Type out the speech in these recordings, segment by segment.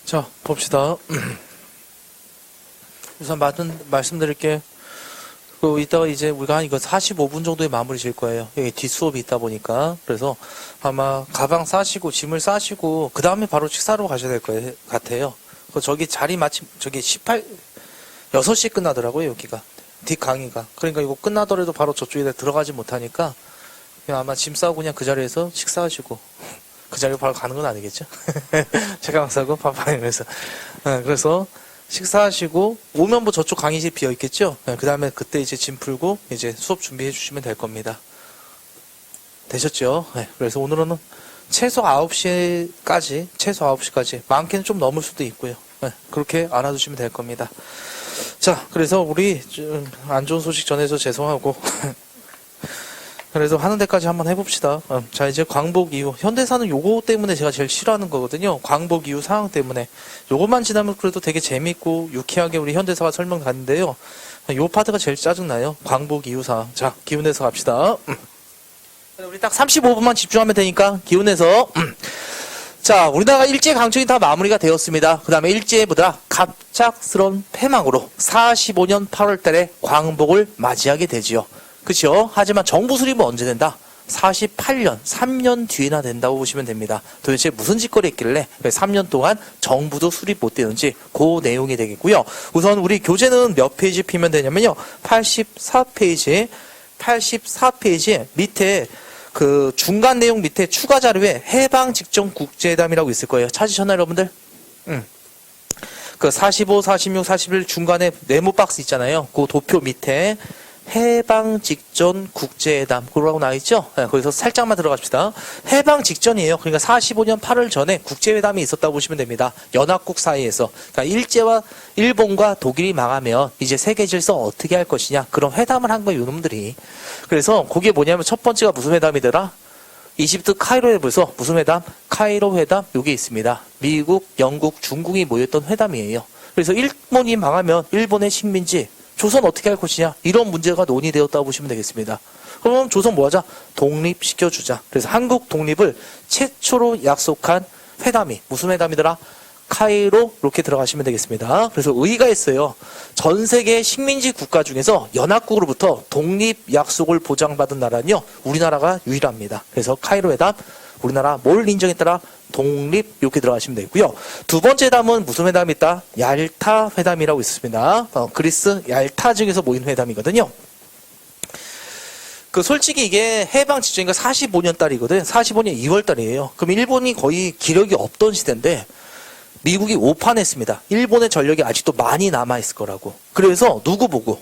자, 봅시다. 우선 말씀드릴게. 이따가 이제 우리가 한 이거 45분 정도에 마무리 질 거예요. 여기 뒷수업이 있다 보니까. 그래서 아마 가방 싸시고, 짐을 싸시고, 그 다음에 바로 식사로 가셔야 될 것 같아요. 저기 자리 마침, 저기 6시에 끝나더라고요, 여기가. 뒷 강의가. 그러니까 이거 끝나더라도 바로 저쪽에 들어가지 못하니까, 그냥 아마 짐 싸고 그냥 그 자리에서 식사하시고, 그 자리로 바로 가는 건 아니겠죠? 제가 싸고 파파이면서. 그래서 식사하시고, 오면 뭐 저쪽 강의실 비어 있겠죠? 그 다음에 그때 이제 짐 풀고, 이제 수업 준비해 주시면 될 겁니다. 되셨죠? 그래서 오늘은 최소 9시까지, 많게는 좀 넘을 수도 있고요. 그렇게 알아두시면 될 겁니다. 자, 그래서 우리 좀 안 좋은 소식 전해서 죄송하고, 그래서 하는 데까지 한번 해봅시다. 자, 이제 광복 이후. 현대사는 요거 때문에 제가 제일 싫어하는 거거든요. 광복 이후 상황 때문에. 요것만 지나면 그래도 되게 재밌고 유쾌하게 우리 현대사가 설명 가는데요. 요 파트가 제일 짜증나요. 광복 이후 상황. 자, 기운내서 갑시다. 우리 딱 35분만 집중하면 되니까 기운내서. 자, 우리나라 일제 강점기 다 마무리가 되었습니다. 그 다음에 일제의 뭐더라? 갑작스러운 패망으로 45년 8월 달에 광복을 맞이하게 되지요. 그쵸? 하지만 정부 수립은 언제 된다? 48년, 3년 뒤에나 된다고 보시면 됩니다. 도대체 무슨 짓거리 했길래 3년 동안 정부도 수립 못 되는지 그 내용이 되겠고요. 우선 우리 교재는 몇 페이지 피면 되냐면요. 84페이지 밑에 그 중간 내용 밑에 추가 자료에 해방 직전 국제회담이라고 있을 거예요. 찾으셨나요, 여러분들? 그 45, 46, 41 중간에 네모 박스 있잖아요. 그 도표 밑에 해방 직전 국제회담 그러고 나와있죠? 거기서 살짝만 들어갑시다. 해방 직전이에요. 그러니까 45년 8월 전에 국제회담이 있었다고 보시면 됩니다. 연합국 사이에서. 그러니까 일제와 일본과 독일이 망하면 이제 세계 질서 어떻게 할 것이냐 그런 회담을 한 거예요, 이놈들이. 그래서 그게 뭐냐면 첫 번째가 무슨 회담이더라? 이집트 카이로에 벌써 무슨 회담? 카이로 회담 요게 있습니다. 미국, 영국, 중국이 모였던 회담이에요. 그래서 일본이 망하면 일본의 식민지 조선 어떻게 할 것이냐 이런 문제가 논의되었다고 보시면 되겠습니다. 그럼 조선 뭐하자? 독립시켜주자. 그래서 한국 독립을 최초로 약속한 회담이 무슨 회담이더라? 카이로 이렇게 들어가시면 되겠습니다. 그래서 의의가 있어요. 전 세계 식민지 국가 중에서 연합국으로부터 독립 약속을 보장받은 나라는요. 우리나라가 유일합니다. 그래서 카이로 회담 우리나라 뭘 인정했더라? 독립 이렇게 들어가시면 되고요. 두 번째 회담은 무슨 회담이 있다? 얄타 회담이라고 있습니다. 그리스 얄타 지역에서 모인 회담이거든요. 솔직히 이게 해방 직전이니까 45년 달이거든. 45년 2월 달이에요. 그럼 일본이 거의 기력이 없던 시대인데 미국이 오판했습니다. 일본의 전력이 아직도 많이 남아있을 거라고. 그래서 누구 보고?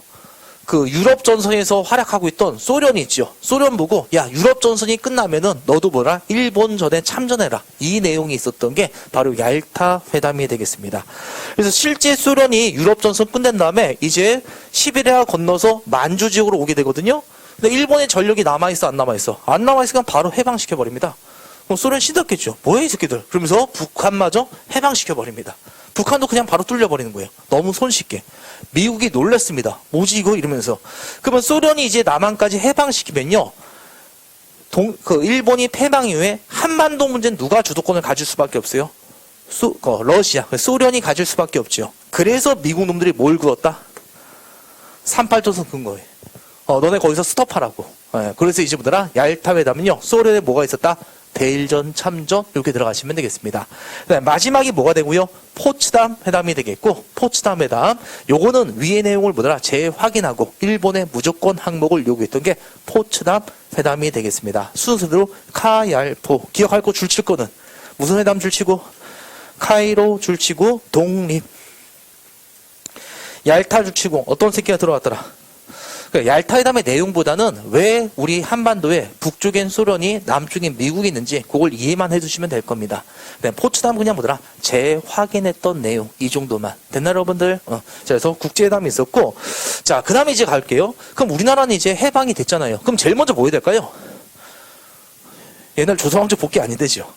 그 유럽 전선에서 활약하고 있던 소련이 있죠. 소련 보고 야 유럽 전선이 끝나면은 너도 뭐라 일본전에 참전해라. 이 내용이 있었던 게 바로 얄타 회담이 되겠습니다. 그래서 실제 소련이 유럽 전선 끝낸 다음에 이제 시베리아 건너서 만주 지역으로 오게 되거든요. 근데 일본의 전력이 남아있어 안 남아있어? 안 남아있으면 바로 해방시켜버립니다. 그럼 소련 시덥겠죠. 뭐야 이 새끼들. 그러면서 북한마저 해방시켜버립니다. 북한도 그냥 바로 뚫려버리는 거예요. 너무 손쉽게. 미국이 놀랐습니다. 뭐지 이거 이러면서. 그러면 소련이 이제 남한까지 해방시키면요. 일본이 패망 이후에 한반도 문제는 누가 주도권을 가질 수밖에 없어요? 러시아. 소련이 가질 수밖에 없죠. 그래서 미국 놈들이 뭘 그었다? 38도선 근 거예요. 너네 거기서 스톱하라고. 그래서 이제 뭐더라? 얄타 회담은요. 소련에 뭐가 있었다? 대일전 참전 이렇게 들어가시면 되겠습니다. 마지막이 뭐가 되고요? 포츠담 회담이 되겠고 포츠담 회담 요거는 위의 내용을 뭐더라? 재확인하고 일본의 무조건 항목을 요구했던 게 포츠담 회담이 되겠습니다. 순서대로 카얄포 기억할 거 줄칠 거는 무슨 회담 줄치고 카이로 줄치고 독립 얄타 줄치고 어떤 새끼가 들어왔더라? 얄타 회담의 내용보다는 왜 우리 한반도에 북쪽엔 소련이 남쪽엔 미국이 있는지 그걸 이해만 해주시면 될 겁니다. 포츠담 그냥 뭐더라? 재확인했던 내용 이 정도만 됐나 여러분들? 자, 그래서 국제회담이 있었고 자 그 다음에 이제 갈게요. 그럼 우리나라는 이제 해방이 됐잖아요. 그럼 제일 먼저 뭐 해야 될까요? 옛날 조선왕조 복귀 아니 되죠.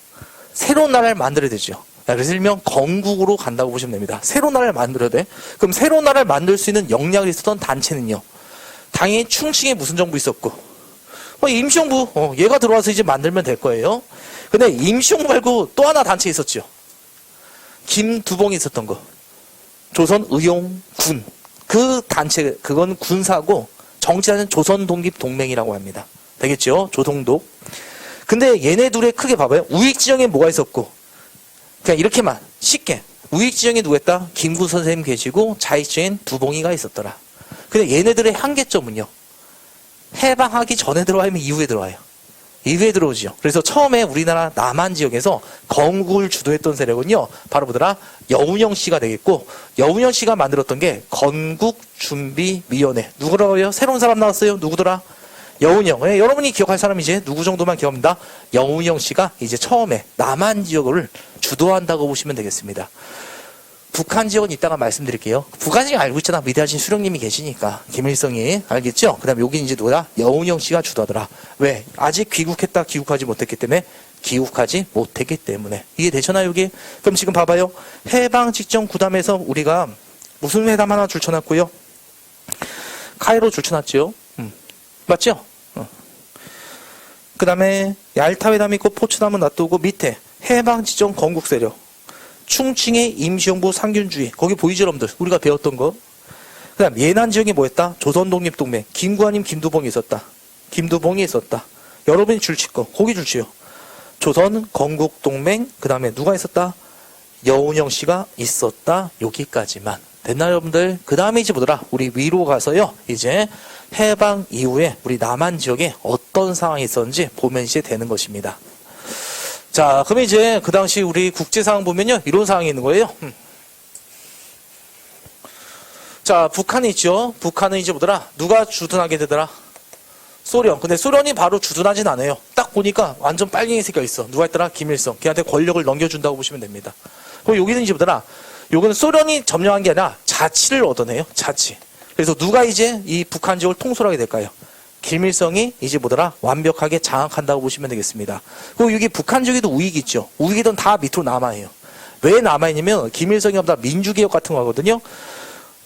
새로운 나라를 만들어야 되죠. 그래서 일명 건국으로 간다고 보시면 됩니다. 새로운 나라를 만들어야 돼. 그럼 새로운 나라를 만들 수 있는 역량이 있었던 단체는요. 당연히 충칭에 무슨 정부 있었고 임시정부 얘가 들어와서 이제 만들면 될 거예요. 근데 임시정부 말고 또 하나 단체 있었죠. 김두봉이 있었던 거. 조선의용군. 그 단체, 그건 군사고, 정치하는 조선독립동맹이라고 합니다. 되겠죠? 조동독. 근데 얘네 둘의 크게 봐봐요. 우익지정에 뭐가 있었고, 그냥 이렇게만, 쉽게. 우익지정에 누가 있다? 김구 선생님 계시고, 좌익지정엔 두봉이가 있었더라. 근데 얘네들의 한계점은요, 해방하기 전에 들어와요, 이후에 들어와요? 이후에 들어오죠. 그래서 처음에 우리나라 남한 지역에서 건국을 주도했던 세력은요, 바로 뭐더라? 여운형 씨가 되겠고, 여운형 씨가 만들었던 게 건국준비위원회. 누구라고요? 새로운 사람 나왔어요? 누구더라? 여운형. 예, 여러분이 기억할 사람이 이제 누구 정도만 기억합니다. 여운형 씨가 이제 처음에 남한 지역을 주도한다고 보시면 되겠습니다. 북한 지역은 이따가 말씀드릴게요. 북한 지역 알고 있잖아. 위대하신 수령님이 계시니까. 김일성이. 알겠죠? 그 다음에 여기 이제 누구다? 여운형 씨가 주도하더라. 왜? 아직 귀국했다, 귀국하지 못했기 때문에. 귀국하지 못했기 때문에. 이게 되잖아요, 여기? 그럼 지금 봐봐요. 해방 직전 구담에서 우리가 무슨 회담 하나 줄쳐놨고요? 카이로 줄쳐놨죠? 맞죠? 그 다음에 얄타 회담이 있고 포츠담은 놔두고 밑에 해방 직전 건국 세력. 충칭의 임시정부 상균주의. 거기 보이죠, 여러분들? 우리가 배웠던 거. 그 다음, 예난 지역이 뭐였다? 조선독립동맹. 김구아님, 김두봉이 있었다. 김두봉이 있었다. 여러분이 줄칠 거. 거기 줄치요. 조선, 건국동맹. 그 다음에 누가 있었다? 여운형 씨가 있었다. 여기까지만. 됐나요, 여러분들? 그 다음에 이제 뭐더라? 우리 위로 가서요. 이제 해방 이후에 우리 남한 지역에 어떤 상황이 있었는지 보면 이제 되는 것입니다. 자, 그럼 이제 그 당시 우리 국제 상황 보면요, 이런 상황이 있는 거예요. 자, 북한이 있죠. 북한은 이제 뭐더라? 누가 주둔하게 되더라? 소련. 근데 소련이 바로 주둔하진 않아요. 딱 보니까 완전 빨갱이 새끼가 있어. 누가 있더라? 김일성. 걔한테 권력을 넘겨준다고 보시면 됩니다. 그리고 여기는 이제 뭐더라? 여기는 소련이 점령한 게 아니라 자치를 얻어내요. 자치. 그래서 누가 이제 이 북한 지역을 통솔하게 될까요? 김일성이 이제 뭐더라? 완벽하게 장악한다고 보시면 되겠습니다. 그리고 여기 북한 지역에도 우익이 있죠. 우익이든 다 밑으로 남아요. 왜 남아있냐면 김일성이 보다 민주개혁 같은 거 하거든요.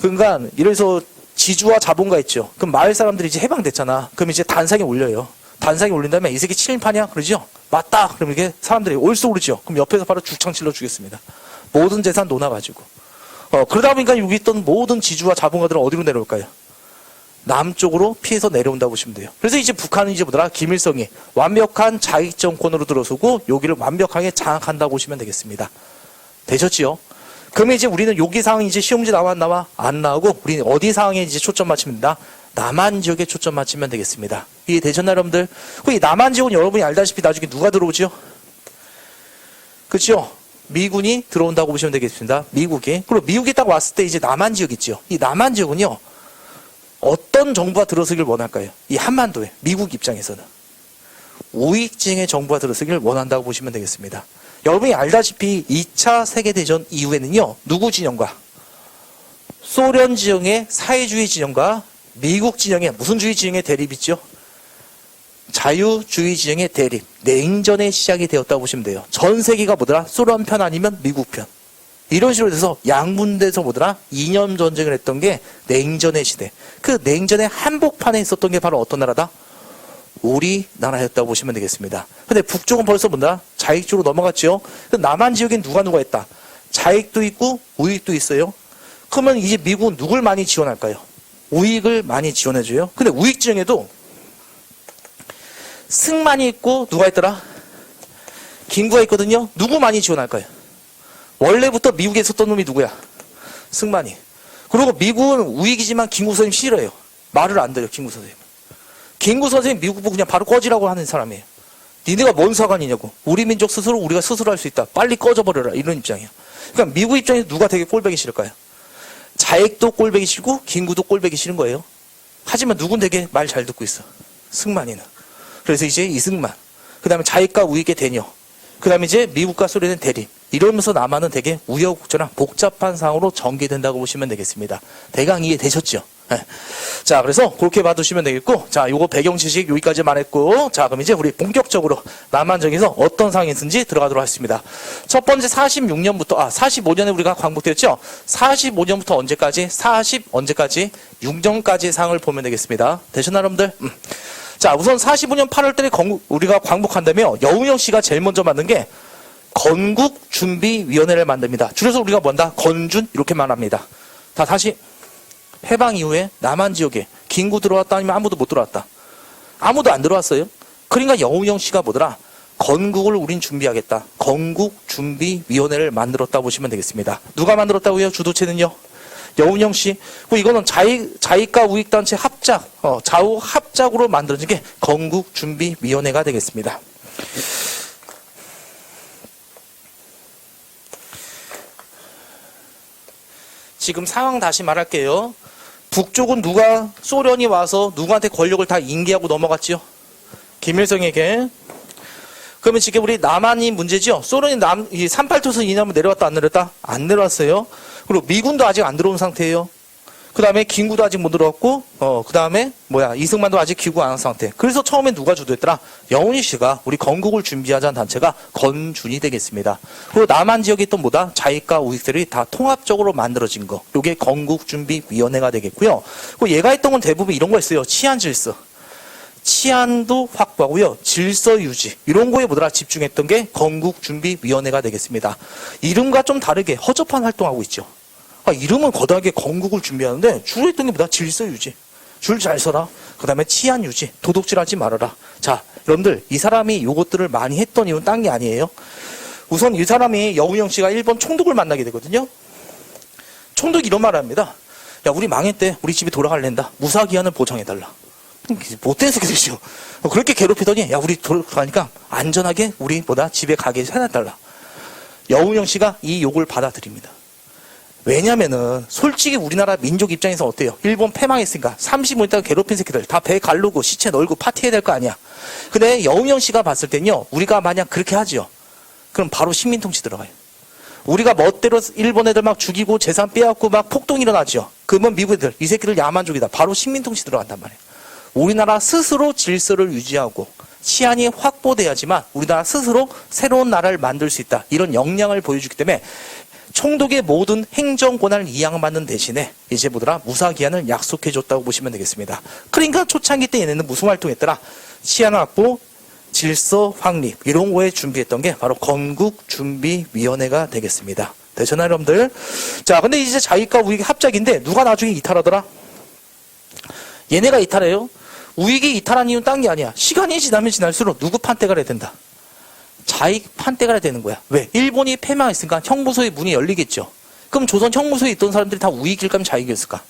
그러니까 이래서 지주와 자본가 있죠. 그럼 마을 사람들이 이제 해방됐잖아. 그럼 이제 단상에 올려요. 단상에 올린 다음에 이 새끼 친일파냐? 그러죠? 맞다. 그럼 이게 사람들이 옳소 그러죠. 그럼 옆에서 바로 죽창 찔러 주겠습니다. 모든 재산 놓아가지고. 그러다 보니까 여기 있던 모든 지주와 자본가들은 어디로 내려올까요? 남쪽으로 피해서 내려온다고 보시면 돼요. 그래서 이제 북한은 이제 뭐더라? 김일성이 완벽한 자익 정권으로 들어서고 여기를 완벽하게 장악한다고 보시면 되겠습니다. 되셨지요? 그러면 이제 우리는 여기 상황이 이제 시험지 나와 안 나오고 우리는 어디 상황에 이제 초점 맞추면 된다? 남한 지역에 초점 맞추면 되겠습니다. 이해 되셨나요, 여러분들? 이 남한 지역은 여러분이 알다시피 나중에 누가 들어오죠? 그렇죠? 미군이 들어온다고 보시면 되겠습니다. 미국이. 그리고 미국이 딱 왔을 때 이제 남한 지역 있죠. 이 남한 지역은요, 어떤 정부가 들어서길 원할까요? 이 한반도에, 미국 입장에서는. 우익진의 정부가 들어서길 원한다고 보시면 되겠습니다. 여러분이 알다시피 2차 세계대전 이후에는요, 누구 진영과? 소련 진영의 사회주의 진영과 미국 진영의 무슨 주의 진영의 대립 있죠? 자유주의 진영의 대립, 냉전의 시작이 되었다고 보시면 돼요. 전 세계가 뭐더라? 소련 편 아니면 미국 편. 이런 식으로 돼서 양분돼서 뭐더라? 이념 전쟁을 했던 게 냉전의 시대. 그 냉전의 한복판에 있었던 게 바로 어떤 나라다? 우리나라였다고 보시면 되겠습니다. 근데 북쪽은 벌써 뭐다? 자익 쪽으로 넘어갔죠. 남한 지역엔 누가 있다? 자익도 있고 우익도 있어요. 그러면 이제 미국은 누굴 많이 지원할까요? 우익을 많이 지원해줘요. 근데 우익 지형에도 승만이 있고 누가 있더라? 김구가 있거든요. 누구 많이 지원할까요? 원래부터 미국에 있었던 놈이 누구야? 승만이. 그리고 미국은 우익이지만 김구 선생님 싫어요. 말을 안 들어요, 김구 선생님. 김구 선생님 미국 보고 그냥 바로 꺼지라고 하는 사람이에요. 니네가 뭔 상관이냐고. 우리 민족 스스로 우리가 스스로 할 수 있다. 빨리 꺼져버려라. 이런 입장이에요. 그러니까 미국 입장에서 누가 되게 꼴보기 싫을까요? 자익도 꼴보기 싫고 김구도 꼴보기 싫은 거예요. 하지만 누군 되게 말 잘 듣고 있어. 승만이는. 그래서 이제 이승만. 그 다음에 자익과 우익의 대녀. 그 다음에 이제 미국과 소련의 대립. 이러면서 남한은 되게 우여곡절한 복잡한 상황으로 전개된다고 보시면 되겠습니다. 대강 이해되셨죠? 네. 자, 그래서 그렇게 봐두시면 되겠고, 자, 요거 배경 지식 여기까지만 했고, 자, 그럼 이제 우리 본격적으로 남한정에서 어떤 상황이 있는지 들어가도록 하겠습니다. 첫 번째 45년에 우리가 광복되었죠? 45년부터 언제까지? 언제까지? 6년까지 상황을 보면 되겠습니다. 되셨나요, 여러분들? 자, 우선 45년 8월 달에 우리가 광복한다며 여운형 씨가 제일 먼저 만든 게 건국준비위원회를 만듭니다. 줄여서 우리가 뭔다? 건준 이렇게 말합니다. 다시 해방 이후에 남한 지역에 김구 들어왔다 아니면 아무도 못 들어왔다. 아무도 안 들어왔어요. 그러니까 여운형 씨가 뭐더라? 건국을 우린 준비하겠다. 건국준비위원회를 만들었다 보시면 되겠습니다. 누가 만들었다고요? 주도체는요? 여운형 씨. 이거는 자익과 우익단체 합작, 좌우 합작으로 만들어진 게 건국준비위원회가 되겠습니다. 지금 상황 다시 말할게요. 북쪽은 소련이 와서 누구한테 권력을 다 인계하고 넘어갔지요? 김일성에게. 그러면 지금 우리 남한이 문제죠? 소련이 38도선 이남을 내려왔다, 안 내려왔다? 안 내려왔어요. 그리고 미군도 아직 안 들어온 상태예요. 그 다음에 김구도 아직 못 들어왔고, 그 다음에 이승만도 아직 귀국 안 한 상태. 그래서 처음에 누가 주도했더라? 여운희 씨가 우리 건국을 준비하자는 단체가 건준이 되겠습니다. 그리고 남한 지역이 또 뭐다? 자익과 우익들이 다 통합적으로 만들어진 거. 요게 건국준비위원회가 되겠고요. 그리고 얘가 했던 건 대부분 이런 거였어요. 치안 질서. 치안도 확보하고요. 질서 유지. 이런 거에 뭐더라? 집중했던 게 건국준비위원회가 되겠습니다. 이름과 좀 다르게 허접한 활동하고 있죠. 이름은 거대하게 건국을 준비하는데 주로 했던 게 뭐다? 질서 유지. 줄 잘 서라. 그 다음에 치안 유지. 도둑질하지 말아라. 자, 여러분들 이 사람이 요것들을 많이 했던 이유는 딴 게 아니에요. 우선 이 사람이 여운형 씨가 일본 총독을 만나게 되거든요. 총독이 이런 말을 합니다. 야, 우리 망했대. 우리 집에 돌아갈랜다. 무사기한을 보장해달라. 못된 새끼들이죠. 그렇게 괴롭히더니 야, 우리 돌아가니까 안전하게 우리 집에 가게 해놔달라. 여운형 씨가 이 욕을 받아들입니다. 왜냐면은 솔직히 우리나라 민족 입장에서 어때요? 일본 패망했으니까 35년 있다가 괴롭힌 새끼들 다 배 가르고 시체 널고 파티해야 될 거 아니야. 근데 여운형 씨가 봤을 땐요, 우리가 만약 그렇게 하죠, 그럼 바로 식민통치 들어가요. 우리가 멋대로 일본 애들 막 죽이고 재산 빼앗고 막 폭동 일어나죠. 그러면 미국 애들 이 새끼들 야만족이다. 바로 식민통치 들어간단 말이에요. 우리나라 스스로 질서를 유지하고 치안이 확보돼야지만 우리나라 스스로 새로운 나라를 만들 수 있다. 이런 역량을 보여주기 때문에 총독의 모든 행정 권한을 이양받는 대신에 이제 뭐더라? 무사기한을 약속해줬다고 보시면 되겠습니다. 그러니까 초창기 때 얘네는 무슨 활동했더라? 치안 확보, 질서 확립 이런 거에 준비했던 게 바로 건국준비위원회가 되겠습니다. 되셨나요, 여러분들? 자, 근데 이제 자익과 우익이 합작인데 누가 나중에 이탈하더라? 얘네가 이탈해요. 우익이 이탈한 이유는 딴 게 아니야. 시간이 지나면 지날수록 누구 판때가 해야 된다? 자익 판때가 해야 되는 거야. 왜? 일본이 패망했으니까 형무소의 문이 열리겠죠. 그럼 조선 형무소에 있던 사람들이 다 우익일까 하면 자익이었을까?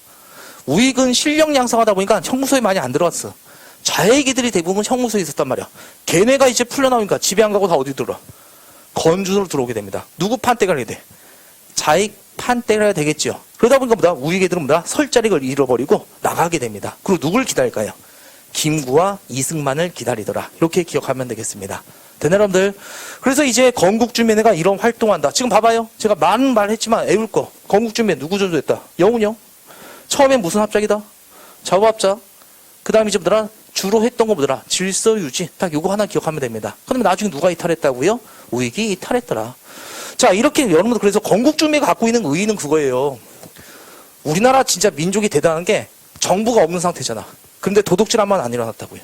우익은 실력 양성하다 보니까 형무소에 많이 안 들어왔어. 자익이들이 대부분 형무소에 있었단 말이야. 걔네가 이제 풀려나오니까 집에 안 가고 다 어디 들어와? 건준으로 들어오게 됩니다. 누구 판때가 해야 돼? 자익 판때가 해야 되겠죠. 그러다 보니까 우익애들은 설자리를 잃어버리고 나가게 됩니다. 그리고 누굴 기다릴까요? 김구와 이승만을 기다리더라. 이렇게 기억하면 되겠습니다. 되네, 여러분들? 그래서 이제 건국준비회가 이런 활동한다. 지금 봐봐요. 제가 많은 말 했지만 애울 거. 건국준비회 누구 주도했다? 여운형. 처음엔 무슨 합작이다? 좌우합작. 그 다음에 이제 주로 했던 거 질서 유지. 딱 요거 하나 기억하면 됩니다. 그러면 나중에 누가 이탈했다고요? 우익이 이탈했더라. 자, 이렇게 여러분들 그래서 건국준비회가 갖고 있는 의의는 그거예요. 우리나라 진짜 민족이 대단한 게 정부가 없는 상태잖아. 그런데 도둑질 한 번 안 일어났다고요.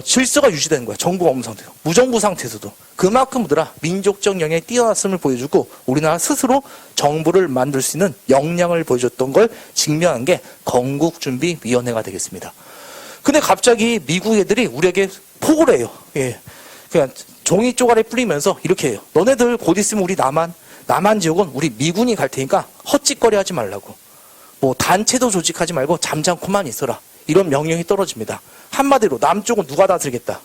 질서가 유지되는 거야. 정부가 없는 상태에서. 무정부 상태에서도. 그만큼 민족적 영역이 뛰어났음을 보여주고 우리나라 스스로 정부를 만들 수 있는 역량을 보여줬던 걸 증명한 게 건국준비위원회가 되겠습니다. 근데 갑자기 미국 애들이 우리에게 포고를 해요. 예. 그냥 종이 쪼가리 뿌리면서 이렇게 해요. 너네들 곧 있으면 우리 남한 지역은 우리 미군이 갈 테니까 헛짓거리 하지 말라고. 단체도 조직하지 말고 잠잠코만 있어라. 이런 명령이 떨어집니다. 한마디로 남쪽은 누가 다스리겠다?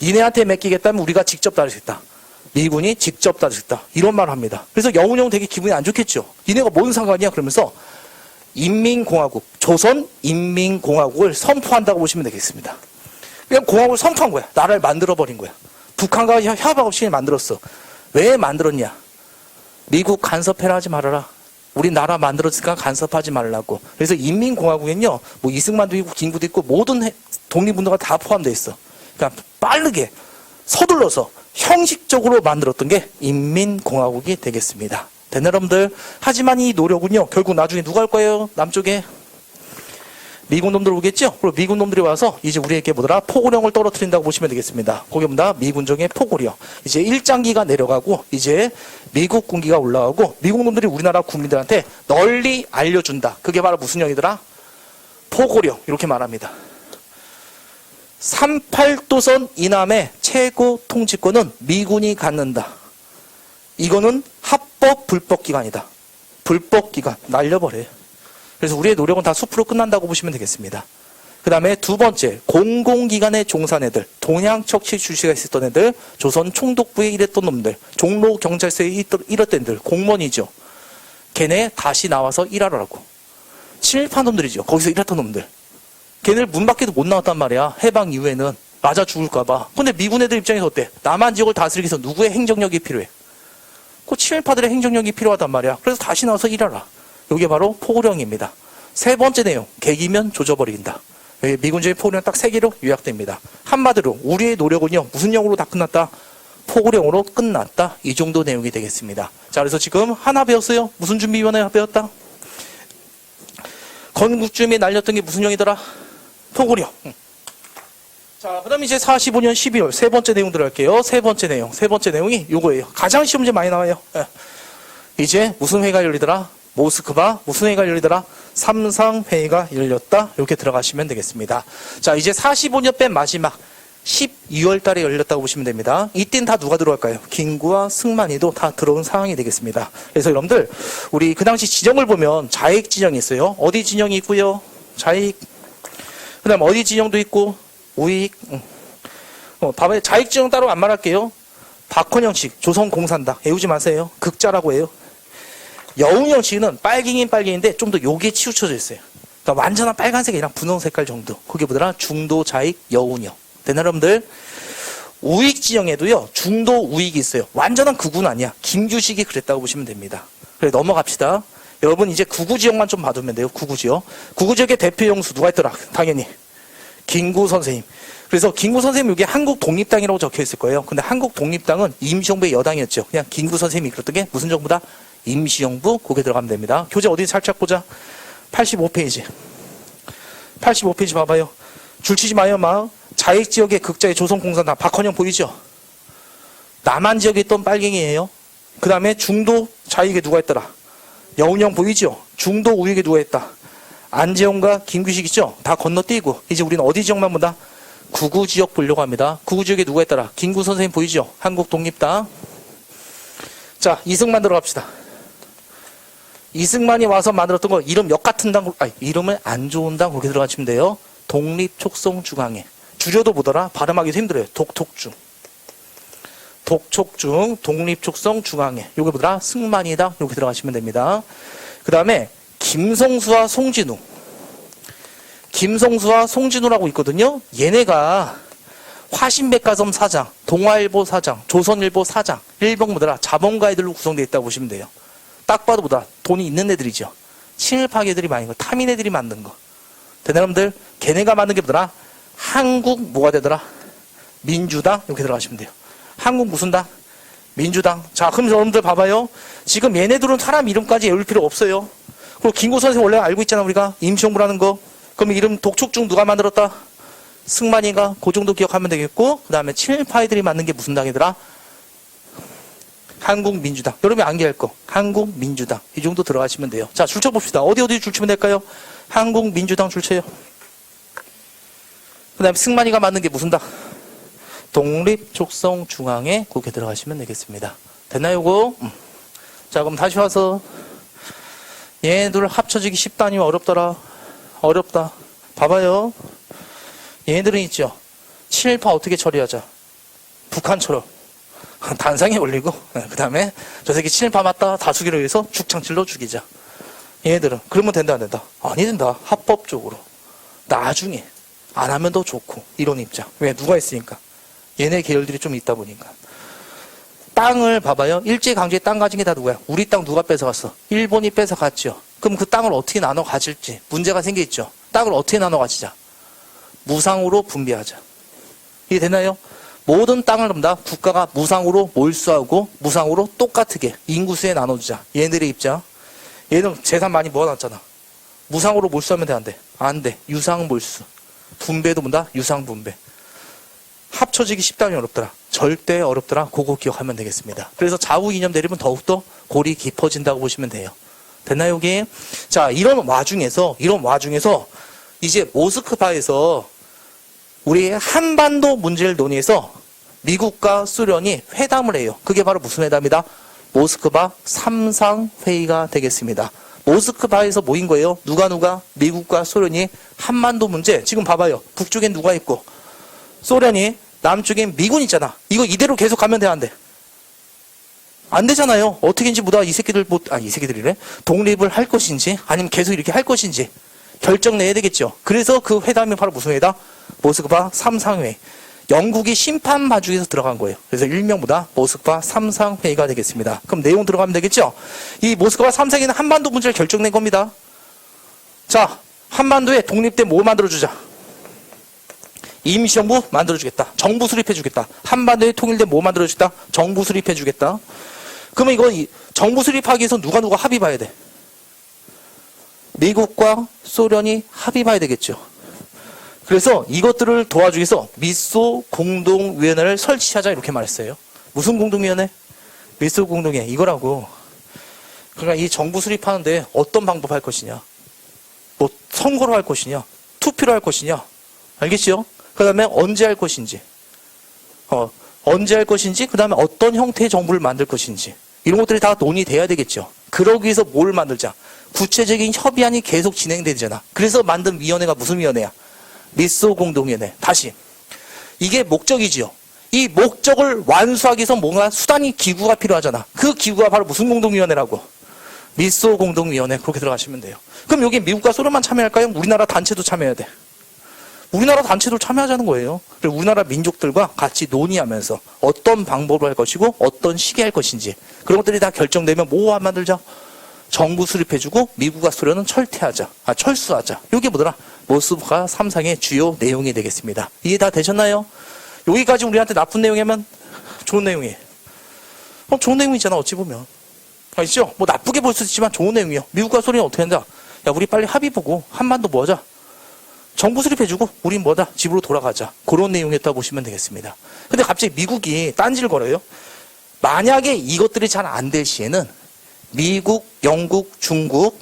니네한테 맡기겠다면 우리가 직접 다스리겠다. 미군이 직접 다스리겠다. 이런 말을 합니다. 그래서 여운형 되게 기분이 안 좋겠죠. 니네가 뭔 상관이야? 그러면서 인민공화국, 조선인민공화국을 선포한다고 보시면 되겠습니다. 그냥 공화국을 선포한 거야. 나라를 만들어버린 거야. 북한과 협약 없이 만들었어. 왜 만들었냐? 미국 간섭해라 하지 말아라. 우리 나라 만들었으니까 간섭하지 말라고. 그래서 인민공화국엔요, 이승만도 있고 김구도 있고 모든 독립운동가 다 포함되어 있어. 그러니까 빠르게 서둘러서 형식적으로 만들었던 게 인민공화국이 되겠습니다. 되네, 여러분들? 하지만 이 노력은요, 결국 나중에 누가 할 거예요? 남쪽에 미군 놈들 오겠죠? 그리고 미군 놈들이 와서 이제 우리에게 뭐더라? 포고령을 떨어뜨린다고 보시면 되겠습니다. 거기 뭐다? 미군정의 포고령. 이제 일장기가 내려가고 이제 미국 군기가 올라가고 미국 놈들이 우리나라 국민들한테 널리 알려준다. 그게 바로 무슨령이더라? 포고령. 이렇게 말합니다. 38도선 이남의 최고 통치권은 미군이 갖는다. 이거는 합법 불법 기관이다. 불법 기관 날려버려요. 그래서 우리의 노력은 다 숲으로 끝난다고 보시면 되겠습니다. 그 다음에 두 번째, 공공기관에 종사한 애들, 동양척치 주시가 있었던 애들, 조선 총독부에 일했던 놈들, 종로 경찰서에 일했던 애들, 공무원이죠. 걔네 다시 나와서 일하라고. 친일파 놈들이죠. 거기서 일했던 놈들. 걔네를 문 밖에도 못 나왔단 말이야. 해방 이후에는 맞아 죽을까봐. 근데 미군 애들 입장에서 어때? 남한 지역을 다스리기 위해서 누구의 행정력이 필요해? 그 친일파들의 행정력이 필요하단 말이야. 그래서 다시 나와서 일하라. 이게 바로 포고령입니다. 세 번째 내용, 계기면 조져버린다. 여기 미군주의 포고령 딱 세 개로 요약됩니다. 한마디로 우리의 노력은요, 무슨령으로 다 끝났다? 포고령으로 끝났다. 이 정도 내용이 되겠습니다. 자, 그래서 지금 하나 배웠어요. 무슨 준비위원회 배웠다? 건국주임에 날렸던 게 무슨령이더라? 포고령. 자, 그 다음에 이제 45년 12월 세 번째 내용 들어갈게요. 세 번째 내용이 요거예요. 가장 시험 문제 많이 나와요. 이제 무슨 회의가 열리더라? 모스크바 무슨 회의가 열리더라? 삼상회의가 열렸다. 이렇게 들어가시면 되겠습니다. 자, 이제 45년 뺀 마지막 12월 달에 열렸다고 보시면 됩니다. 이때는 다 누가 들어갈까요? 김구와 승만이도 다 들어온 상황이 되겠습니다. 그래서 여러분들 우리 그 당시 지정을 보면 자익 진영이 있어요. 어디 진영이 있고요? 자익. 그 다음 어디 진영도 있고 우익. 봐봐요. 자익 진영 따로 안 말할게요. 박헌영식 조선공산당 외우지 마세요. 극자라고 해요. 여운형식은 빨갱이는 빨갱인데 좀 더 요게 치우쳐져 있어요. 그러니까 완전한 빨간색이랑 분홍 색깔 정도. 그게 뭐더라? 중도 자익 여운형. 되나 여러분들? 우익 진영에도요. 중도 우익이 있어요. 완전한 극우는 아니야. 김규식이 그랬다고 보시면 됩니다. 그래 넘어갑시다. 여러분 이제 극우 지역만 좀 봐두면 돼요. 극우 지역. 극우 지역의 대표 영수 누가 있더라? 당연히 김구 선생님. 그래서 김구 선생님 여기 한국 독립당이라고 적혀 있을 거예요. 근데 한국 독립당은 임시정부의 여당이었죠. 그냥 김구 선생님이 그랬던 게 무슨 정부다? 임시정부. 거기에 들어가면 됩니다. 교재 어디 살짝 보자. 85페이지. 85페이지 봐봐요. 줄치지 마요, 막. 자익지역의 극자의 조선공산당 박헌영 보이죠? 남한 지역에 있던 빨갱이에요. 그 다음에 중도 자익에 누가 있더라? 여운형 보이죠? 중도 우익에 누가 있다? 안재홍과 김규식 있죠? 다 건너뛰고 이제 우리는 어디 지역만 본다? 구구 지역 보려고 합니다. 구구 지역에 누가 있더라? 김구 선생님 보이죠? 한국 독립당. 자, 이승만 들어갑시다. 이승만이 와서 만들었던 거 이름 역 같은 당, 이름을 안 좋은 당 그렇게 들어가시면 돼요. 독립촉성중앙회. 줄여도 보더라. 발음하기도 힘들어요. 독촉중. 독촉중, 독립촉성중앙회. 요게 보더라. 승만이당 이렇게 들어가시면 됩니다. 그 다음에 김성수와 송진우. 김성수와 송진우라고 있거든요. 얘네가 화신백화점 사장, 동아일보 사장, 조선일보 사장, 일본 뭐더라. 자본가애들로 구성되어 있다고 보시면 돼요. 딱 봐도 보다 돈이 있는 애들이죠. 친일파 애들이 많은 거, 타민 애들이 만든 거. 되나 여러분들? 걔네가 만든 게 뭐더라? 한국 뭐가 되더라? 민주당 이렇게 들어가시면 돼요. 한국 무슨 당? 민주당. 자, 그럼 여러분들 봐봐요. 지금 얘네들은 사람 이름까지 외울 필요 없어요. 그리고 김구 선생 원래 알고 있잖아 우리가 임시정부라는 거. 그럼 이름 독촉중 누가 만들었다? 승만이가 그 정도 기억하면 되겠고 그 다음에 친일파 애들이 만든 게 무슨 당이더라? 한국민주당. 여러분이 암기할 거. 한국민주당. 이 정도 들어가시면 돼요. 자, 줄쳐 봅시다. 어디 줄치면 될까요? 한국민주당 줄쳐요. 그 다음에 승만이가 만든 게 무슨 당? 독립촉성중앙회. 거기에 들어가시면 되겠습니다. 됐나요, 요거? 자, 그럼 다시 와서 얘네들 합쳐지기 쉽다 아니면 어렵더라? 어렵다. 봐봐요. 얘네들은 있죠. 친일파 어떻게 처리하자? 북한처럼. 단상에 올리고 그 다음에 저 새끼 친일파 맞다 다수기를 위해서 죽창질러 죽이자. 얘네들은 그러면 된다 안 된다? 아니 된다. 합법적으로 나중에 안 하면 더 좋고 이런 입장. 왜? 누가 있으니까. 얘네 계열들이 좀 있다 보니까. 땅을 봐봐요. 일제강제에 땅 가진 게 다 누구야? 우리 땅 누가 뺏어갔어? 일본이 뺏어갔죠. 그럼 그 땅을 어떻게 나눠 가질지 문제가 생겨있죠. 땅을 어떻게 나눠 가지자? 무상으로 분배하자. 이해 되나요? 모든 땅을 다 국가가 무상으로 몰수하고 무상으로 똑같게 인구수에 나눠주자. 얘네들의 입장. 얘는 재산 많이 모아놨잖아. 무상으로 몰수하면 돼, 안 돼? 안 돼. 유상몰수. 분배도 뭔다? 유상분배. 합쳐지기 쉽다니 어렵더라. 절대 어렵더라. 그거 기억하면 되겠습니다. 그래서 좌우 이념 대립은 더욱더 골이 깊어진다고 보시면 돼요. 됐나요, 여기? 자, 이런 와중에서 이제 모스크바에서 우리 한반도 문제를 논의해서 미국과 소련이 회담을 해요. 그게 바로 무슨 회담이다? 모스크바 3상 회의가 되겠습니다. 모스크바에서 모인 거예요. 누가? 미국과 소련이 한반도 문제. 지금 봐봐요. 북쪽엔 누가 있고 소련이, 남쪽엔 미군 있잖아. 이거 이대로 계속 가면 돼, 안 돼? 안 되잖아요. 어떻게인지 보다 이 새끼들이래. 독립을 할 것인지 아니면 계속 이렇게 할 것인지 결정 내야 되겠죠. 그래서 그 회담이 바로 무슨 회담? 모스크바 3상회의. 영국이 심판 봐주기에서 들어간 거예요. 그래서 일명보다 모스크바 3상회의가 되겠습니다. 그럼 내용 들어가면 되겠죠? 이 모스크바 3상회의는 한반도 문제를 결정낸 겁니다. 자, 한반도에 독립된 뭐 만들어주자? 임시정부 만들어주겠다. 정부 수립해주겠다. 한반도에 통일된 뭐 만들어주겠다? 정부 수립해주겠다. 그러면 이거 정부 수립하기 위해서 누가 합의 봐야 돼? 미국과 소련이 합의 봐야 되겠죠. 그래서 이것들을 도와주기 위해서 미소 공동위원회를 설치하자 이렇게 말했어요. 무슨 공동위원회? 미소 공동위원회. 이거라고. 그러니까 이 정부 수립하는데 어떤 방법 할 것이냐? 뭐 선거로 할 것이냐? 투표로 할 것이냐? 알겠죠? 그 다음에 언제 할 것인지. 언제 할 것인지, 그 다음에 어떤 형태의 정부를 만들 것인지. 이런 것들이 다 논의돼야 되겠죠. 그러기 위해서 뭘 만들자? 구체적인 협의안이 계속 진행되잖아. 그래서 만든 위원회가 무슨 위원회야? 미소 공동위원회. 다시. 이게 목적이지요. 이 목적을 완수하기 위해서 뭔가 수단이 기구가 필요하잖아. 그 기구가 바로 무슨 공동위원회라고? 미소 공동위원회. 그렇게 들어가시면 돼요. 그럼 여기 미국과 소련만 참여할까요? 우리나라 단체도 참여해야 돼. 우리나라 단체도 참여하자는 거예요. 그리고 우리나라 민족들과 같이 논의하면서 어떤 방법으로 할 것이고 어떤 시기에 할 것인지 그런 것들이 다 결정되면 뭐 만들자? 정부 수립해주고 미국과 소련은 철수하자. 이게 뭐더라? 모스크바 3상의 주요 내용이 되겠습니다. 이해 다 되셨나요? 여기까지 우리한테 나쁜 내용이면 좋은 내용이에요. 좋은 내용이잖아, 어찌 보면. 아시죠? 뭐 나쁘게 볼 수 있지만 좋은 내용이에요. 미국과 소련이 어떻게 한다? 야, 우리 빨리 합의 보고 한반도 뭐 하자? 정부 수립해주고 우린 뭐다? 집으로 돌아가자. 그런 내용이었다고 보시면 되겠습니다. 근데 갑자기 미국이 딴지를 걸어요. 만약에 이것들이 잘 안 될 시에는 미국, 영국, 중국,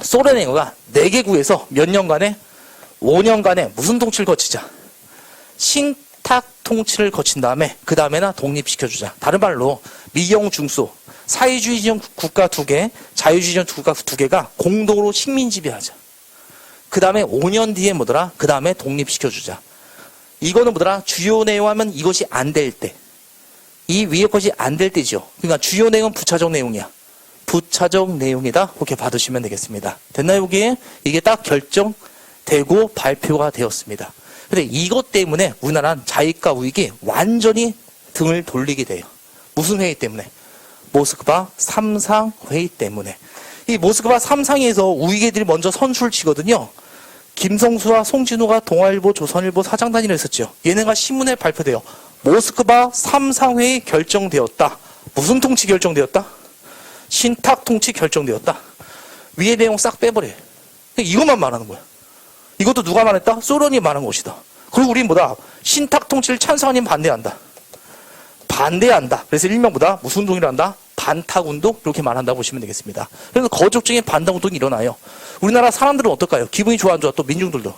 소련의가 4개국에서 몇 년간에 5년간에 무슨 통치를 거치자? 신탁 통치를 거친 다음에 그 다음에나 독립시켜주자. 다른 말로 미영 중소 사회주의적 국가 2개, 자유주의적 국가 2개가 공동으로 식민지배하자. 그 다음에 5년 뒤에 뭐더라? 그 다음에 독립시켜주자. 이거는 뭐더라? 주요 내용하면 이것이 안 될 때. 이 위에 것이 안 될 때죠. 그러니까 주요 내용은 부차적 내용이야. 부차적 내용이다. 그렇게 받으시면 되겠습니다. 됐나요, 여기? 이게 딱 결정되고 발표가 되었습니다. 근데 이것 때문에 우리나라는 자익과 우익이 완전히 등을 돌리게 돼요. 무슨 회의 때문에? 모스크바 3상 회의 때문에. 이 모스크바 3상에서 우익애들이 먼저 선수를 치거든요. 김성수와 송진호가 동아일보, 조선일보 사장단위를 했었죠. 얘네가 신문에 발표돼요. 모스크바 3상회의 결정되었다. 무슨 통치 결정되었다? 신탁 통치 결정되었다. 위의 내용 싹 빼버려. 이것만 말하는 거야. 이것도 누가 말했다? 소련이 말한 것이다. 그리고 우린 뭐다? 신탁 통치를 찬성하니 반대한다. 반대한다. 그래서 일명보다 무슨 운동이라 한다? 반탁운동? 이렇게 말한다고 보시면 되겠습니다. 그래서 거족적인 반탁운동이 일어나요. 우리나라 사람들은 어떨까요? 기분이 좋아 안 좋아? 또 민중들도.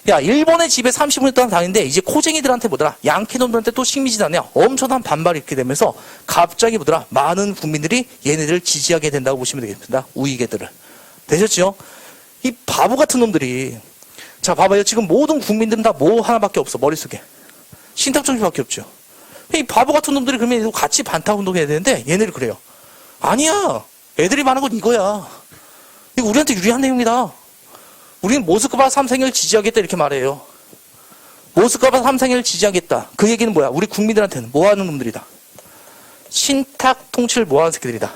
야, 일본의 집에 30분 동안 다니는데 이제 코쟁이들한테 뭐더라? 양키놈들한테 또 식민지다냐? 엄청난 반발이 있게 되면서 갑자기 뭐더라? 많은 국민들이 얘네들을 지지하게 된다고 보시면 되겠습니다. 우익애들을. 되셨죠? 이 바보 같은 놈들이. 자, 봐봐요. 지금 모든 국민들은 다 뭐 하나밖에 없어. 머릿속에. 신탁정치밖에 없죠. 이 바보 같은 놈들이 그러면 같이 반탁운동 해야 되는데 얘네를 그래요. 아니야. 애들이 말하는 건 이거야. 이거 우리한테 유리한 내용이다. 우리는 모스크바 3상회를 지지하겠다 이렇게 말해요. 모스크바 3상회를 지지하겠다. 그 얘기는 뭐야? 우리 국민들한테는 뭐 하는 놈들이다. 신탁 통치를 뭐 하는 새끼들이다.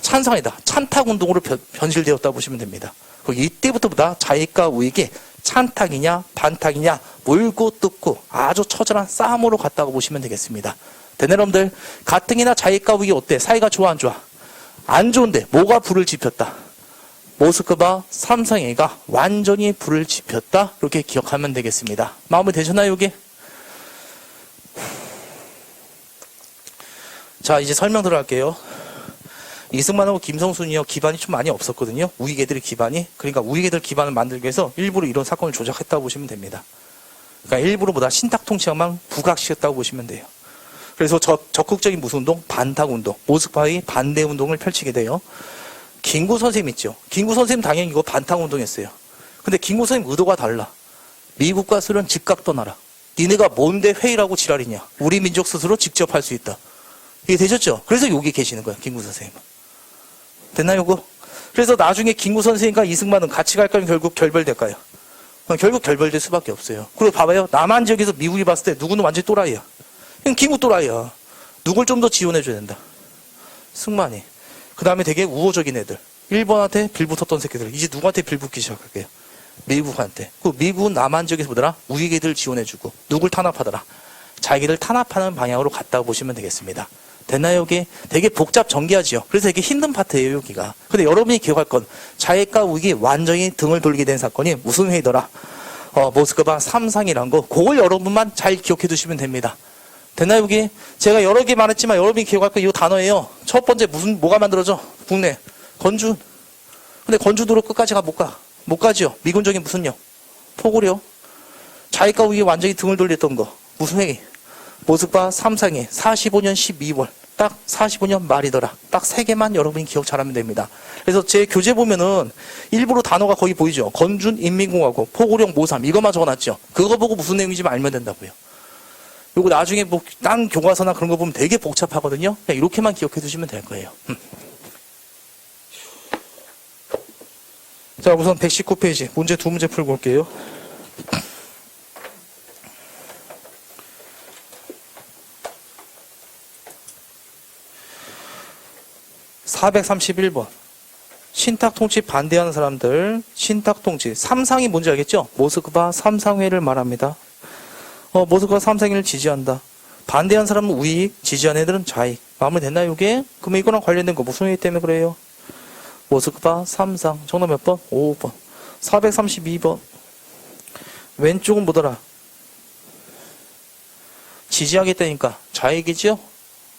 찬성이다. 찬탁운동으로 변질되었다고 보시면 됩니다. 이때부터보다 자익과 우익이 찬탁이냐 반탁이냐 물고 뜯고 아주 처절한 싸움으로 갔다고 보시면 되겠습니다. 네, 여러분들 가뜩이나 자익과 우익이 어때? 사이가 좋아 안 좋아? 안 좋은데 뭐가 불을 지폈다? 모스크바 삼상회의가 완전히 불을 지폈다. 이렇게 기억하면 되겠습니다. 마음이 되셨나요, 여기? 자, 이제 설명 들어갈게요. 이승만하고 김성순이요, 기반이 좀 많이 없었거든요. 우익애들의 기반이. 그러니까 우익애들 기반을 만들기 위해서 일부러 이런 사건을 조작했다고 보시면 됩니다. 그러니까 일부러 보다 신탁통치만 부각시켰다고 보시면 돼요. 그래서 적극적인 무슨 운동? 반탁운동. 모스크바의 반대운동을 펼치게 돼요. 김구 선생님 있죠. 김구 선생님 당연히 이거 반탁운동했어요. 근데 김구 선생님 의도가 달라. 미국과 소련 즉각 떠나라. 니네가 뭔데 회의라고 지랄이냐. 우리 민족 스스로 직접 할 수 있다. 이게 되셨죠? 그래서 여기 계시는 거야, 김구 선생님은. 됐나요, 이거? 그래서 나중에 김구 선생님과 이승만은 같이 갈까요? 결국 결별될까요? 결국 결별될 수밖에 없어요. 그리고 봐봐요. 남한 지역에서 미국이 봤을 때 누구는 완전히 또라이야. 그냥 김구 또라이야. 누굴 좀 더 지원해줘야 된다. 승만이. 그 다음에 되게 우호적인 애들. 일본한테 빌붙었던 새끼들. 이제 누구한테 빌붙기 시작할게요? 미국한테. 그 미국은 남한 지역에서 뭐더라? 우익애들 지원해주고. 누굴 탄압하더라? 자기들 탄압하는 방향으로 갔다고 보시면 되겠습니다. 됐나요, 여기? 되게 복잡 전개하지요. 그래서 되게 힘든 파트예요, 여기가. 근데 여러분이 기억할 건 자익과 우익이 완전히 등을 돌리게 된 사건이 무슨 회의더라? 모스크바 삼상이란 거. 그걸 여러분만 잘 기억해 두시면 됩니다. 됐나요, 여기? 제가 여러 개 말했지만 여러분이 기억할 거 이 단어예요. 첫 번째 뭐가 만들어져? 국내. 건준. 근데 건준으로 끝까지 못 가지요. 미군적인 무슨요? 포고려. 자익과 우익이 완전히 등을 돌렸던 거. 무슨 회의? 모스크바 삼상회 45년 12월. 딱 45년 말이더라. 딱 3개만 여러분이 기억 잘하면 됩니다. 그래서 제 교재 보면은 일부러 단어가 거의 보이죠. 건준, 인민공화국, 포고령, 모삼 이것만 적어놨죠. 그거 보고 무슨 내용인지 알면 된다고요. 요거 나중에 뭐 딴 교과서나 그런 거 보면 되게 복잡하거든요. 그냥 이렇게만 기억해 두시면 될 거예요. 자, 우선 119페이지 문제 2문제 풀고 올게요. (431번) 신탁통치 반대하는 사람들. 신탁통치 삼상이 뭔지 알겠죠? 모스크바 삼상회를 말합니다. 모스크바 삼상회를 지지한다. 반대하는 사람은 우익, 지지하는 애들은 좌익. 마무리 됐나요, 이게? 그러면 이거랑 관련된 거 무슨 회의 때문에 그래요? 모스크바 삼상. 정답 몇 번? 5번. 432번. 왼쪽은 뭐더라? 지지하겠다니까 좌익이죠?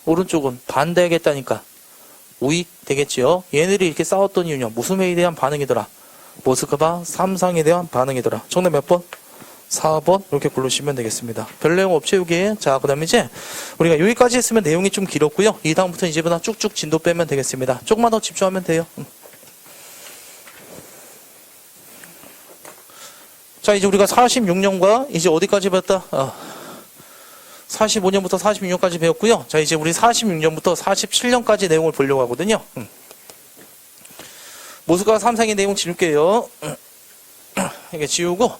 오른쪽은 반대하겠다니까 우익 되겠지요? 얘네들이 이렇게 싸웠던 이유는 무슨 회의에 대한 반응이더라? 모스크바 삼상에 대한 반응이더라. 정답 몇 번? 4번. 이렇게 고르시면 되겠습니다. 별 내용 없죠, 여기에? 자, 그 다음에 이제 우리가 여기까지 했으면 내용이 좀 길었고요. 이 다음부터 이제보다 쭉쭉 진도 빼면 되겠습니다. 조금만 더 집중하면 돼요. 자, 이제 우리가 46년과 이제 어디까지 배웠다? 45년부터 46년까지 배웠고요. 자, 이제 우리 46년부터 47년까지 내용을 보려고 하거든요. 모스크바 삼상의 내용 지울게요. 이게 지우고.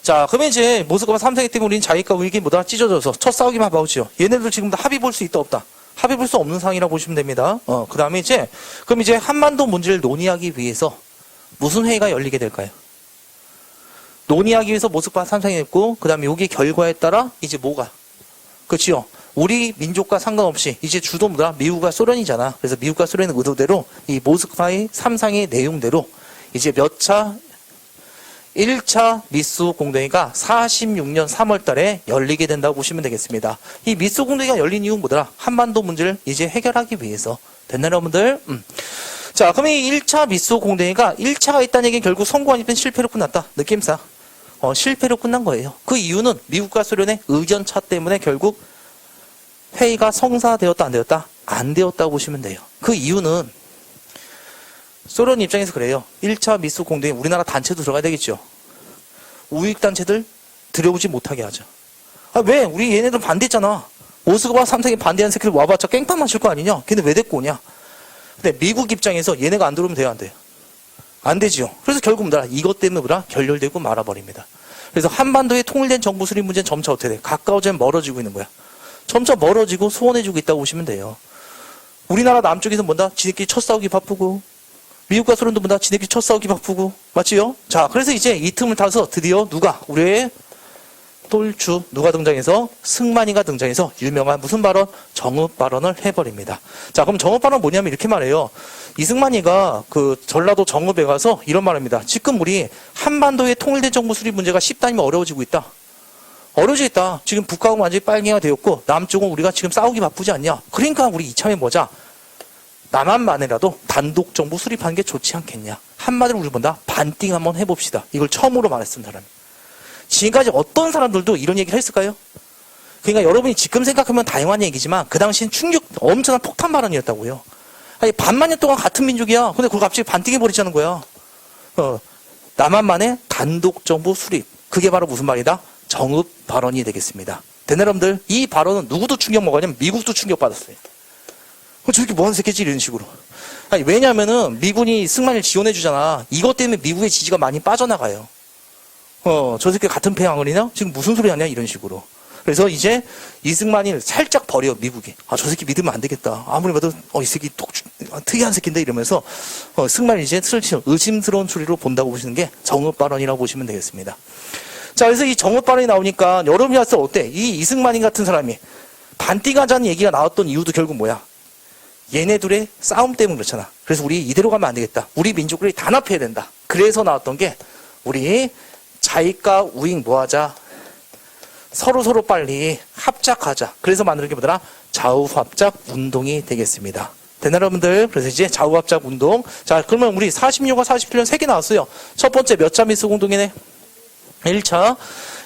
자, 그러면 이제 모스크바 삼상회 때문에 우리는 자익과 우익이 뭐다? 찢어져서 첫 싸우기만 봐오지요. 얘네들 지금 다 합의 볼 수 있다, 없다? 합의 볼 수 없는 상황이라고 보시면 됩니다. 그 다음에 그럼 이제 한반도 문제를 논의하기 위해서 무슨 회의가 열리게 될까요? 논의하기 위해서 모스크바 삼상회 했고, 그 다음에 여기 결과에 따라 이제 뭐가? 그치요? 우리 민족과 상관없이 이제 주도 뭐다? 미국과 소련이잖아. 그래서 미국과 소련의 의도대로 이 모스크바의 삼상의 내용대로 이제 몇 차? 1차 미수 공동회의가 46년 3월 달에 열리게 된다고 보시면 되겠습니다. 이 미수 공동회의가 열린 이유는 뭐더라? 한반도 문제를 이제 해결하기 위해서. 됐나요, 여러분들? 자, 그럼 이 1차 미수 공동회의가 1차가 있다는 얘기는 결국 성공 아니면 실패로 끝났다. 느낌상. 실패로 끝난 거예요. 그 이유는 미국과 소련의 의견 차 때문에 결국 회의가 성사되었다, 안 되었다? 안 되었다고 보시면 돼요. 그 이유는 소련 입장에서 그래요. 1차 미수 공동회의 우리나라 단체도 들어가야 되겠죠. 우익 단체들 들여오지 못하게 하자. 왜? 우리 얘네들 반대했잖아. 모스크바 삼상에 반대하는 새끼들 와봤자 깽판 맞을 거 아니냐? 걔네 왜 데리고 오냐? 근데 미국 입장에서 얘네가 안 들어오면 돼요, 안 돼요? 안 되지요. 그래서 결국 뭐라? 이것 때문에 뭐라? 결렬되고 말아버립니다. 그래서 한반도의 통일된 정부 수립 문제는 점차 어떻게 돼? 가까워지면 멀어지고 있는 거야. 점차 멀어지고 소원해지고 있다고 보시면 돼요. 우리나라 남쪽에서 뭔다? 지네끼리 첫 싸우기 바쁘고, 미국과 소련도 뭔다? 지네끼리 첫 싸우기 바쁘고, 맞지요? 자, 그래서 이제 이 틈을 타서 드디어 누가? 우리의 똘추 누가 등장해서 승만이가 등장해서 유명한 무슨 발언? 정읍 발언을 해버립니다. 자, 그럼 정읍 발언 뭐냐면 이렇게 말해요. 이승만이가 그 전라도 정읍에 가서 이런 말합니다. 지금 우리 한반도의 통일된 정부 수립 문제가 쉽다니면 어려워지고 있다. 어려워지고 있다. 지금 북한은 완전히 빨갱이가 되었고 남쪽은 우리가 지금 싸우기 바쁘지 않냐. 그러니까 우리 이참에 뭐자. 남한만이라도 단독 정부 수립하는 게 좋지 않겠냐. 한마디로 우리 본다. 반띵 한번 해봅시다. 이걸 처음으로 말했던 사람이. 지금까지 어떤 사람들도 이런 얘기를 했을까요? 그러니까 여러분이 지금 생각하면 다양한 얘기지만 그 당시엔 충격, 엄청난 폭탄 발언이었다고요. 아니, 반만 년 동안 같은 민족이야. 근데 그걸 갑자기 반띵해버리자는 거야. 남한만의 단독 정부 수립. 그게 바로 무슨 말이다? 정읍 발언이 되겠습니다. 된 여러분들, 이 발언은 누구도 충격 먹었냐면 미국도 충격받았어요. 저렇게 뭐하는 새끼지? 이런 식으로. 아니, 왜냐면은 미군이 승만이를 지원해주잖아. 이것 때문에 미국의 지지가 많이 빠져나가요. 저 새끼 같은 폐왕을이냐? 지금 무슨 소리 하냐? 이런 식으로. 그래서 이제 이승만이를 살짝 버려, 미국이. 저 새끼 믿으면 안 되겠다. 아무리 봐도, 이 새끼 특이한 새끼인데 이러면서, 승만이 이제 슬슬 의심스러운 추리로 본다고 보시는 게 정읍 발언이라고 보시면 되겠습니다. 자, 그래서 이 정읍 발언이 나오니까 여러분이 봤을 때 어때? 이 이승만이 같은 사람이 반띵하자는 얘기가 나왔던 이유도 결국 뭐야? 얘네들의 싸움 때문에 그렇잖아. 그래서 우리 이대로 가면 안 되겠다. 우리 민족을 단합해야 된다. 그래서 나왔던 게 우리 자익과 우익 뭐하자? 서로 빨리 합작하자. 그래서 만드는 게 뭐더라? 좌우합작 운동이 되겠습니다. 되나 여러분들? 그래서 이제 좌우합작 운동. 자, 그러면 우리 46과 47년 3개 나왔어요. 첫 번째 몇 자 미스 공동이네? 1차.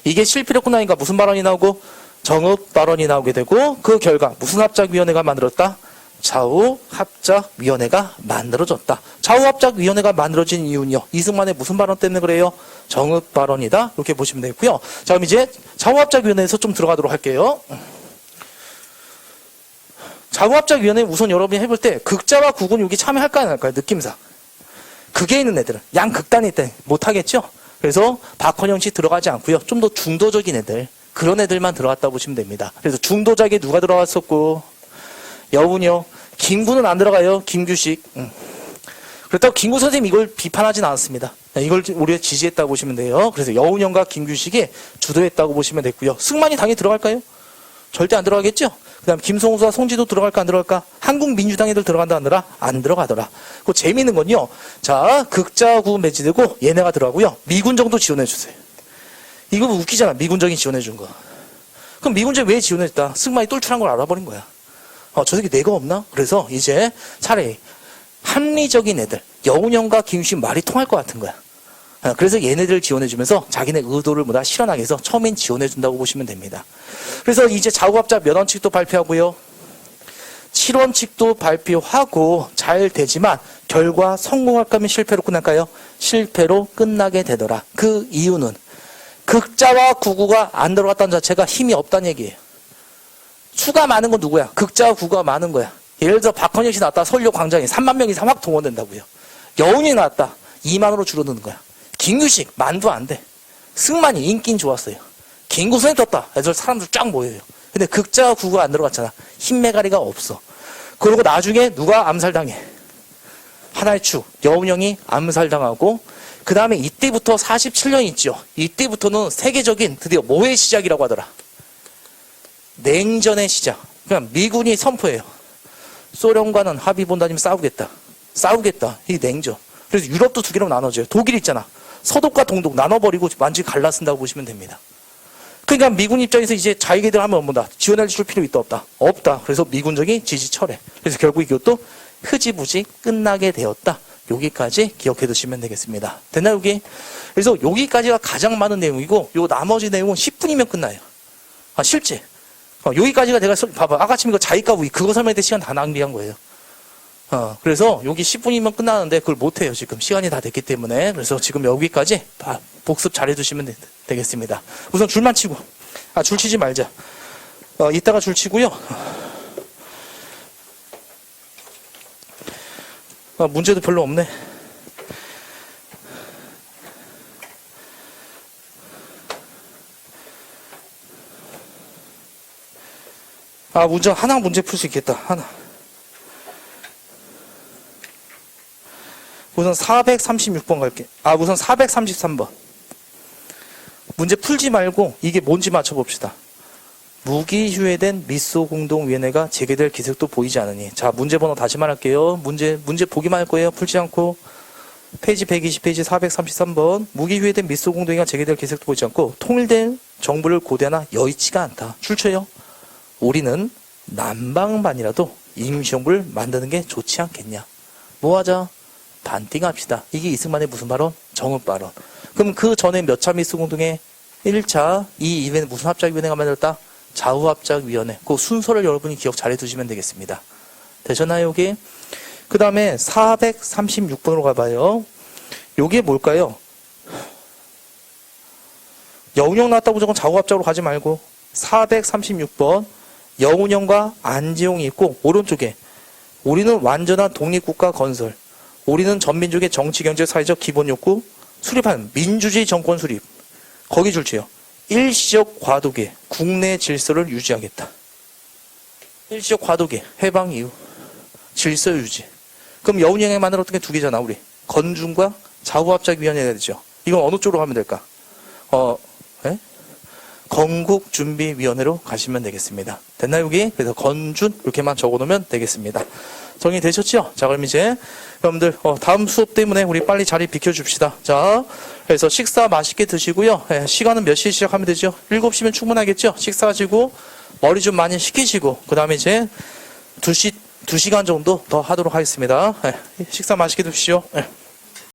이게 실패력 군단인가 무슨 발언이 나오고? 정읍 발언이 나오게 되고 그 결과 무슨 합작위원회가 만들었다? 좌우합작위원회가 만들어졌다. 좌우합작위원회가 만들어진 이유는요. 이승만의 무슨 발언 때문에 그래요? 정읍 발언이다. 이렇게 보시면 되고요. 자, 그럼 이제 좌우합작위원회에서 좀 들어가도록 할게요. 좌우합작위원회 우선 여러분이 해볼 때 극자와 국은 여기 참여할까요? 안 할까요? 느낌상. 극에 있는 애들은 양극단에 있다 못하겠죠? 그래서 박헌영 씨 들어가지 않고요. 좀 더 중도적인 애들 그런 애들만 들어갔다 보시면 됩니다. 그래서 중도작에 누가 들어갔었고 여운요. 김구는 안 들어가요. 김규식. 그렇다고 김구 선생님 이걸 비판하진 않았습니다. 이걸 우리가 지지했다고 보시면 돼요. 그래서 여운형과 김규식이 주도했다고 보시면 됐고요. 승만이 당연히 들어갈까요? 절대 안 들어가겠죠? 그 다음 김성수와 송지도 들어갈까 안 들어갈까? 한국민주당 애들 들어간다 안 들어가? 안 들어가더라. 그 재미있는 건요. 자, 극자구 매치되고 얘네가 들어가고요. 미군정도 지원해주세요. 이거 웃기잖아. 미군정이 지원해준 거. 그럼 미군정 왜 지원했다? 승만이 똘출한 걸 알아버린 거야. 저 새끼 내가 없나? 그래서 이제 차라리 합리적인 애들, 여운형과 김유식 말이 통할 것 같은 거야. 그래서 얘네들 지원해주면서 자기네 의도를 뭐다 실현하기 위해서 처음엔 지원해준다고 보시면 됩니다. 그래서 이제 좌우합작 몇 원칙도 발표하고요. 7원칙도 발표하고 잘 되지만 결과 성공할까 하면 실패로 끝날까요? 실패로 끝나게 되더라. 그 이유는 극자와 구구가 안 들어갔다는 자체가 힘이 없다는 얘기예요. 수가 많은 건 누구야? 극자와 구가 많은 거야. 예를 들어 박헌영 씨 나왔다. 서울역 광장에 3만 명 이상 확 동원된다고요. 여운이 나왔다. 2만으로 줄어드는 거야. 김규식 만도 안 돼. 승만이 인기는 좋았어요. 김구선이 떴다. 그래서 사람들 쫙 모여요. 근데 극자와 구가 안 들어갔잖아. 힘매가리가 없어. 그리고 나중에 누가 암살당해? 하나의 축. 여운형이 암살당하고 그 다음에 이때부터 47년 있죠. 이때부터는 세계적인 드디어 뭐의 시작이라고 하더라. 냉전의 시작. 그냥 미군이 선포해요. 소련과는 합의 본다님 싸우겠다. 이 냉전. 그래서 유럽도 두 개로 나눠져요. 독일 있잖아. 서독과 동독 나눠버리고 완전히 갈라쓴다고 보시면 됩니다. 그러니까 미군 입장에서 이제 자기들 하면 뭐다. 지원해 줄 필요 있다 없다? 없다. 그래서 미군적인 지지 철회. 그래서 결국 이것도 흐지부지 끝나게 되었다. 여기까지 기억해 두시면 되겠습니다. 됐나 여기? 그래서 여기까지가 가장 많은 내용이고 요 나머지 내용은 10분이면 끝나요. 실제. 여기까지가 내가 봐봐. 아까 지금 이거 자익과 우익 그거 설명할 때 시간 다 낭비한 거예요. 그래서 여기 10분이면 끝나는데 그걸 못해요. 지금 시간이 다 됐기 때문에. 그래서 지금 여기까지 복습 잘 해두시면 되겠습니다. 우선 줄만 치고. 줄 치지 말자. 이따가 줄 치고요. 문제도 별로 없네. 하나 문제 풀 수 있겠다. 하나. 우선 436번 갈게. 우선 433번. 문제 풀지 말고 이게 뭔지 맞춰봅시다. 무기휴회된 미소공동위원회가 재개될 기색도 보이지 않으니. 자, 문제 번호 다시 말할게요. 문제 보기만 할 거예요. 풀지 않고. 페이지 120페이지 433번. 무기휴회된 미소공동위가 재개될 기색도 보이지 않고 통일된 정부를 고대하나 여의치가 않다. 출처요. 우리는 난방반이라도 임시정부를 만드는 게 좋지 않겠냐. 뭐 하자? 반띵합시다. 이게 이승만의 무슨 발언? 정읍 발언. 그럼 그 전에 몇 차 미소공동회? 1차, 이 이후에는 무슨 합작위원회가 만들었다? 좌우합작위원회. 그 순서를 여러분이 기억 잘 해두시면 되겠습니다. 되셨나요, 여기? 그 다음에 436번으로 가봐요. 요게 뭘까요? 여운형 나왔다고 무조건 좌우합작으로 가지 말고 436번 여운형과 안지용이 있고 오른쪽에 우리는 완전한 독립국가 건설, 우리는 전민족의 정치, 경제, 사회적 기본 욕구 수립하는 민주주의 정권 수립. 거기 줄지요. 일시적 과도기, 국내 질서를 유지하겠다. 일시적 과도기, 해방 이후 질서 유지. 그럼 여운형에 만들었던 게 두 개잖아, 우리. 건준과 좌우합작위원회가 되죠. 이건 어느 쪽으로 가면 될까? 건국준비위원회로 가시면 되겠습니다. 됐나요, 여기? 그래서 건준 이렇게만 적어놓으면 되겠습니다. 정리되셨죠? 자, 그럼 이제 여러분들 다음 수업 때문에 우리 빨리 자리 비켜줍시다. 자, 그래서 식사 맛있게 드시고요. 시간은 몇 시에 시작하면 되죠? 7시면 충분하겠죠? 식사하시고 머리 좀 많이 식히시고 그 다음에 이제 2시간 정도 더 하도록 하겠습니다. 식사 맛있게 드십시오.